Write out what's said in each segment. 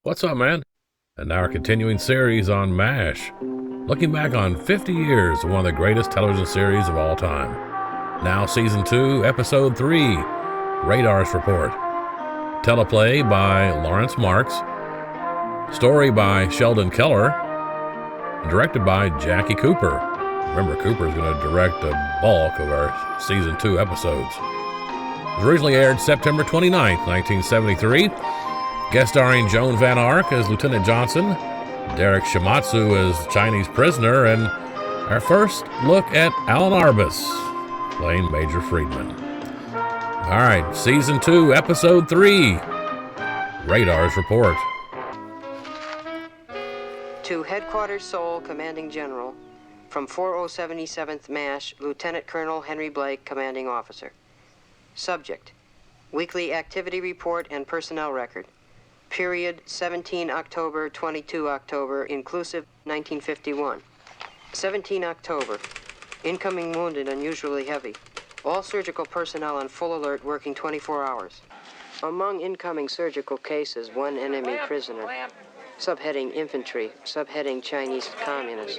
What's up, man? And now our continuing series on MASH, looking back on 50 years of one of the greatest television series of all time. Now Season 2, Episode 3, Radar's Report. Teleplay by Lawrence Marks. Story by Sheldon Keller. Directed by Jackie Cooper. Remember, Cooper's going to direct the bulk of our Season 2 episodes. It was originally aired September 29th, 1973. Guest starring Joan Van Ark as Lieutenant Johnson, Derek Shimatsu as Chinese prisoner, and our first look at Alan Arbus playing Major Friedman. All right, Season 2, Episode 3, Radar's Report. To Headquarters Seoul, Commanding General, from 4077th MASH, Lieutenant Colonel Henry Blake, Commanding Officer. Subject, Weekly Activity Report and Personnel Record. Period 17 October, 22 October, inclusive 1951. 17 October. Incoming wounded unusually heavy. All surgical personnel on full alert working 24 hours. Among incoming surgical cases, one enemy prisoner. Subheading Infantry. Subheading Chinese Communists.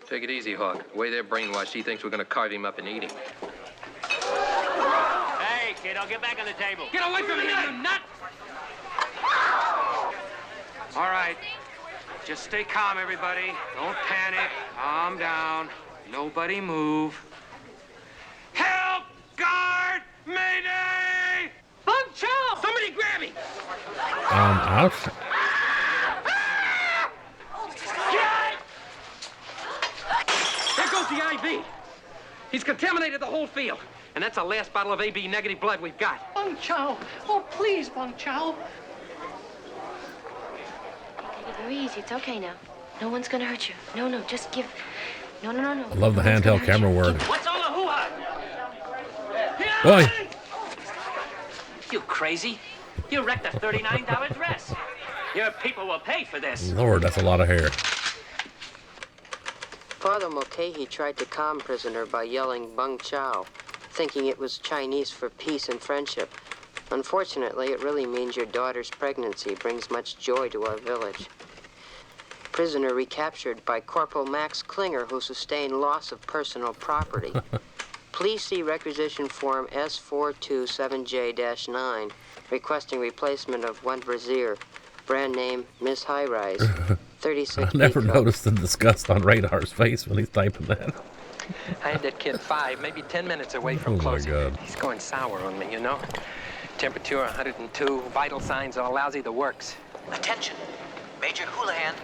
Take it easy, Hawk. The way they're brainwashed, he thinks we're gonna carve him up and eat him. Hey, kiddo, get back on the table. Get away from me, you nut! All right. Just stay calm, everybody. Don't panic. Calm down. Nobody move. Help! Guard! Mayday! Bung Chow! Somebody grab me! Ouch. There goes the IV. He's contaminated the whole field. And that's the last bottle of AB negative blood we've got. Bung Chow. Oh, please, Bung Chow. Take it very easy. It's okay now. No one's gonna hurt you. No, just give... No. I love the handheld camera work. What's all the hoo-ha? Boy. You crazy? You wrecked a $39 dress. Your people will pay for this. Lord, that's a lot of hair. Father Mulcahy tried to calm prisoner by yelling Bung Chow, thinking it was Chinese for peace and friendship. Unfortunately, it really means your daughter's pregnancy brings much joy to our village. Prisoner recaptured by Corporal Max Klinger, who sustained loss of personal property. Please see requisition form S427J-9, requesting replacement of one brassiere. Brand name, Miss High Rise. 36 I never Pico. noticed the disgust on Radar's face when he's typing that. I had that kid 5, maybe 10 minutes away from Oh, my closing. God. He's going sour on me, you know? Temperature 102, vital signs all lousy, the works. Attention, Major Houlihan.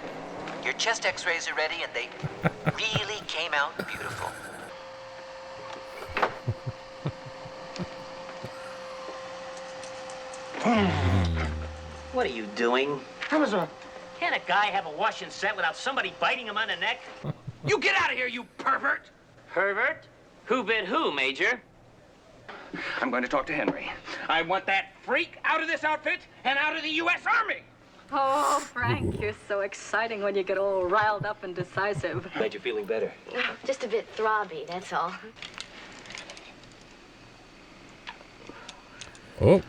Your chest x-rays are ready and they really came out beautiful. What are you doing? Can't a guy have a washing set without somebody biting him on the neck? You get out of here, you pervert! Pervert? Who bit who, Major? I'm going to talk to Henry. I want that freak out of this outfit and out of the U.S. Army! Oh, Frank, you're so exciting when you get all riled up and decisive. Glad you're feeling better. Just a bit throbby, that's all. Oh,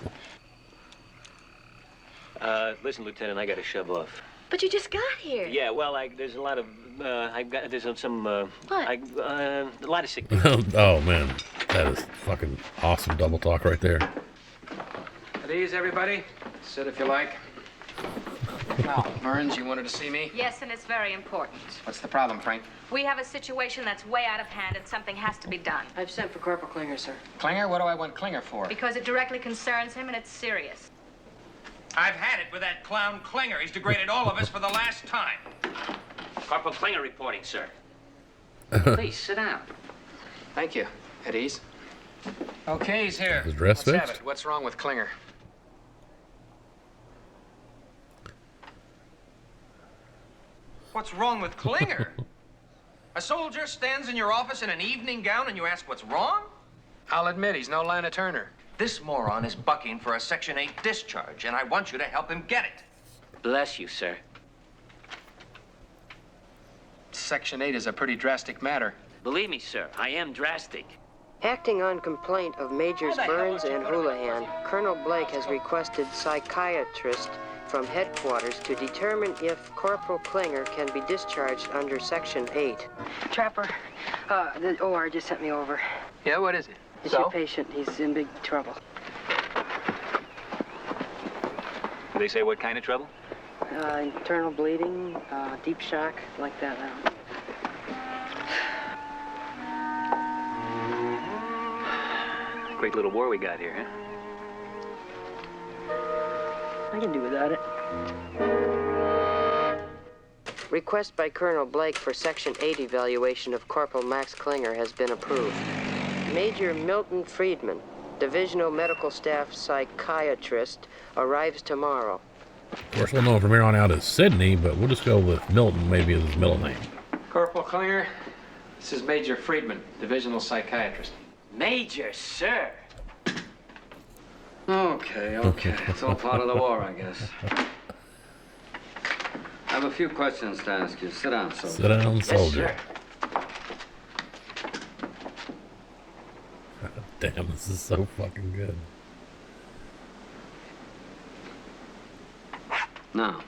Listen, Lieutenant, I gotta shove off. But you just got here. Yeah, well, there's a lot of, there's some, What? a lot of sick. oh man, that is fucking awesome double talk right there. At ease, everybody. Sit if you like. Now, Burns, you wanted to see me? Yes, and it's very important. What's the problem, Frank? We have a situation that's way out of hand and something has to be done. I've sent for Corporal Klinger, sir. Klinger? What do I want Klinger for? Because it directly concerns him and it's serious. I've had it with that clown Klinger. He's degraded all of us for the last time. Corporal Klinger reporting, sir. Please, sit down. Thank you. At ease. Okay, he's here. His dress Let's have fixed? it. What's wrong with Klinger? What's wrong with Klinger? A soldier stands in your office in an evening gown and you ask what's wrong? I'll admit he's no Lana Turner. This moron is bucking for a Section 8 discharge, and I want you to help him get it. Bless you, sir. Section 8 is a pretty drastic matter. Believe me, sir, I am drastic. Acting on complaint of Majors Burns and Houlihan, Colonel Blake has requested psychiatrist from headquarters to determine if Corporal Klinger can be discharged under Section 8. Trapper, the OR just sent me over. Yeah, what is it? It's your patient. He's in big trouble. Did they say what kind of trouble? Internal bleeding, deep shock, like that. Great little war we got here, huh? I can do without it. Request by Colonel Blake for Section 8 evaluation of Corporal Max Klinger has been approved. Major Milton Friedman, Divisional Medical Staff Psychiatrist, arrives tomorrow. Of course, we'll know him from here on out as Sidney, but we'll just go with Milton, maybe as his middle name. Corporal Klinger, this is Major Friedman, Divisional Psychiatrist. Major, sir. Okay. It's all part of the war, I guess. I have a few questions to ask you. Sit down, soldier. Sit down, soldier. Yes, Damn, this is so fucking good. Now,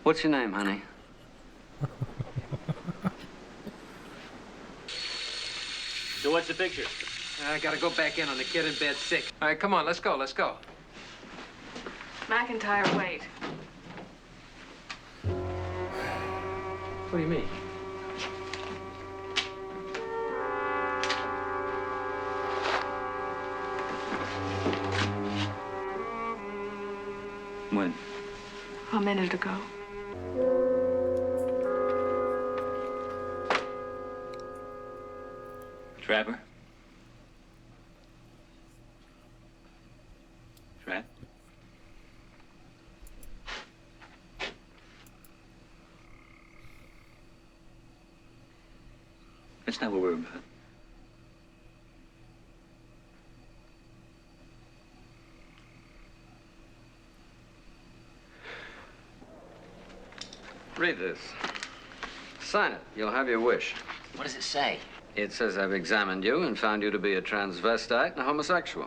what's your name, honey? So what's the picture? I gotta go back in on the kid in bed sick. All right, come on, let's go. McIntyre, wait. What do you mean? When? A minute ago. Trapper? Trap? That's not what we're about. Read this. Sign it. You'll have your wish. What does it say? It says I've examined you and found you to be a transvestite and a homosexual.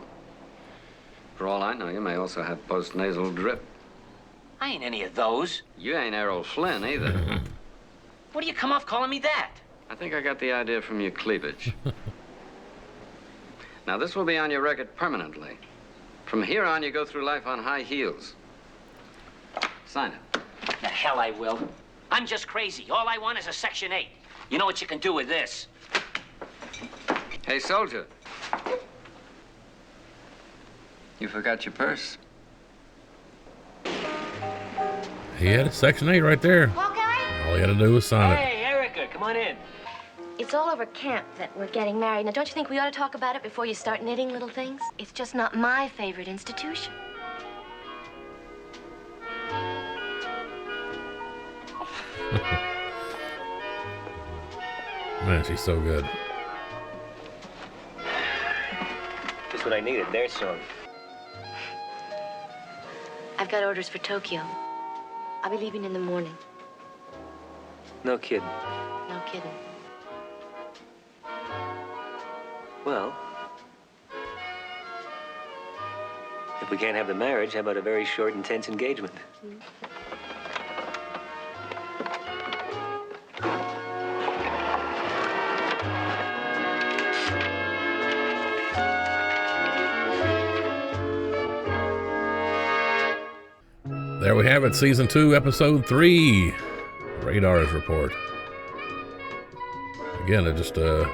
For all I know, you may also have postnasal drip. I ain't any of those. You ain't Errol Flynn, either. What do you come off calling me that? I think I got the idea from your cleavage. Now, this will be on your record permanently. From here on, you go through life on high heels. Sign it. The hell I will. I'm just crazy. All I want is a Section 8. You know what you can do with this? Hey, soldier. You forgot your purse. He had a Section 8 right there. Okay. All he had to do was sign it. Hey, Erica, come on in. It's all over camp that we're getting married. Now, don't you think we ought to talk about it before you start knitting little things? It's just not my favorite institution. Man, she's so good. Just what I needed, their song. I've got orders for Tokyo. I'll be leaving in the morning. No kidding. No kidding. Well, if we can't have the marriage, how about a very short, intense engagement? There we have it, Season 2, Episode 3, Radar's Report. Again, just a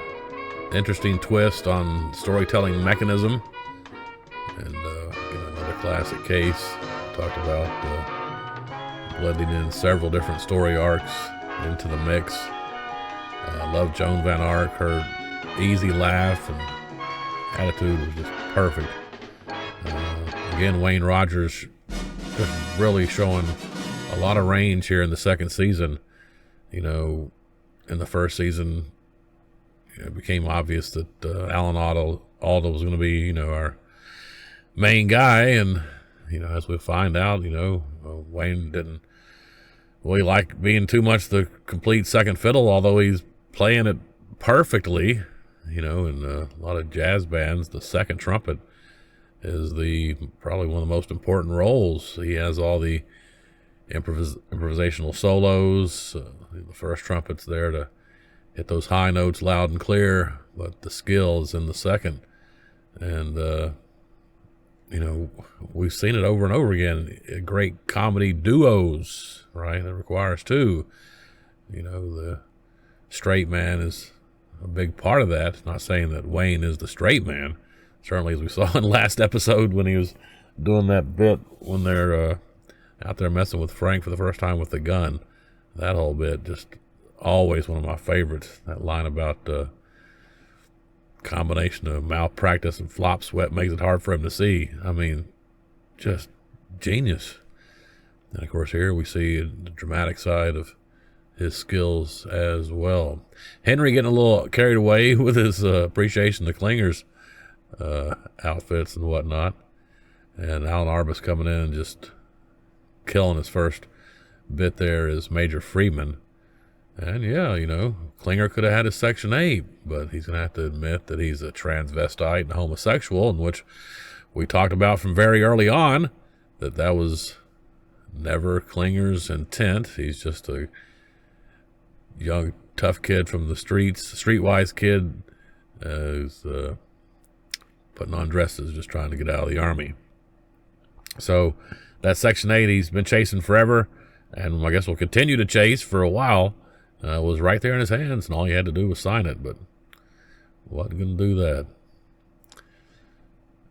interesting twist on storytelling mechanism. And again, another classic case. Talked about blending in several different story arcs into the mix. I love Joan Van Ark. Her easy laugh and attitude was just perfect. Again, Wayne Rogers just really showing a lot of range here in the second season. You know, in the first season, it became obvious that Alan Alda was going to be, you know, our main guy. And, you know, as we find out, you know, Wayne didn't really like being too much the complete second fiddle, although he's playing it perfectly. You know, in a lot of jazz bands, the second trumpet is probably one of the most important roles. He has all the improvisational solos. The first trumpet's there to hit those high notes loud and clear, but the skill is in the second. And, we've seen it over and over again. Great comedy duos, right? That requires two. The straight man is a big part of that. Not saying that Wayne is the straight man. Certainly, as we saw in last episode when he was doing that bit when they're out there messing with Frank for the first time with the gun. That whole bit, just always one of my favorites. That line about the combination of malpractice and flop sweat makes it hard for him to see. I mean, just genius. And of course here we see the dramatic side of his skills as well. Henry getting a little carried away with his appreciation of Klinger's outfits and whatnot. And Alan Arbus coming in and just killing his first bit there is Major Friedman. And Klinger could have had his Section 8, but he's going to have to admit that he's a transvestite and homosexual, in which we talked about from very early on that was never Klinger's intent. He's just a young, tough kid from the streets, streetwise kid who's putting on dresses, just trying to get out of the Army. So that Section 8 he's been chasing forever, and I guess will continue to chase for a while. Was right there in his hands, and all he had to do was sign it, but wasn't going to do that.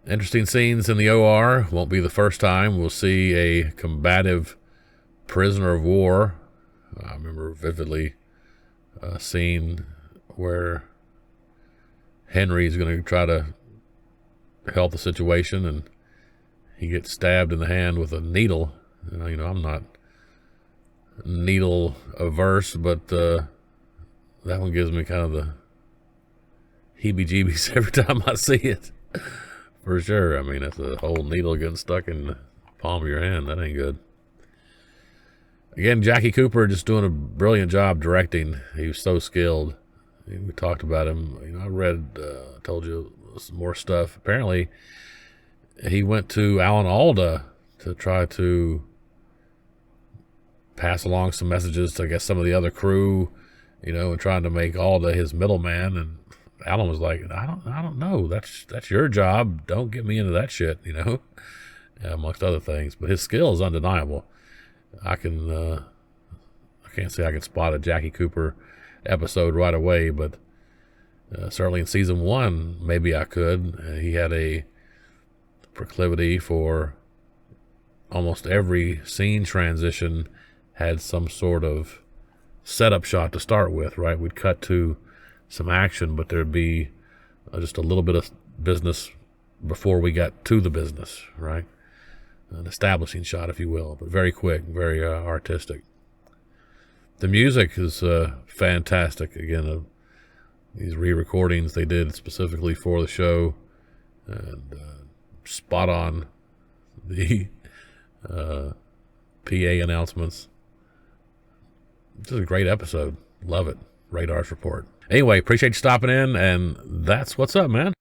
Interesting scenes in the OR. Won't be the first time we'll see a combative prisoner of war. I remember vividly a scene where Henry's going to try to help the situation, and he gets stabbed in the hand with a needle. I'm not needle averse, but that one gives me kind of the heebie-jeebies every time I see it. For sure. I mean, it's a whole needle getting stuck in the palm of your hand. That ain't good. Again, Jackie Cooper just doing a brilliant job directing. He was so skilled. We talked about him. I read, told you some more stuff. Apparently, he went to Alan Alda to try to pass along some messages to, I guess, some of the other crew, and trying to make Alda his middleman. And Alan was like, I don't know. That's your job. Don't get me into that shit, amongst other things. But his skill is undeniable. I can't say I can spot a Jackie Cooper episode right away, but certainly in season 1, maybe I could. He had a proclivity for almost every scene transition had some sort of setup shot to start with, right? We'd cut to some action, but there'd be just a little bit of business before we got to the business, right? An establishing shot, if you will, but very quick, very artistic. The music is fantastic. Again, these re-recordings they did specifically for the show, and spot on the PA announcements. This is a great episode. Love it. Radar's Report. Anyway, appreciate you stopping in, and that's what's up, man.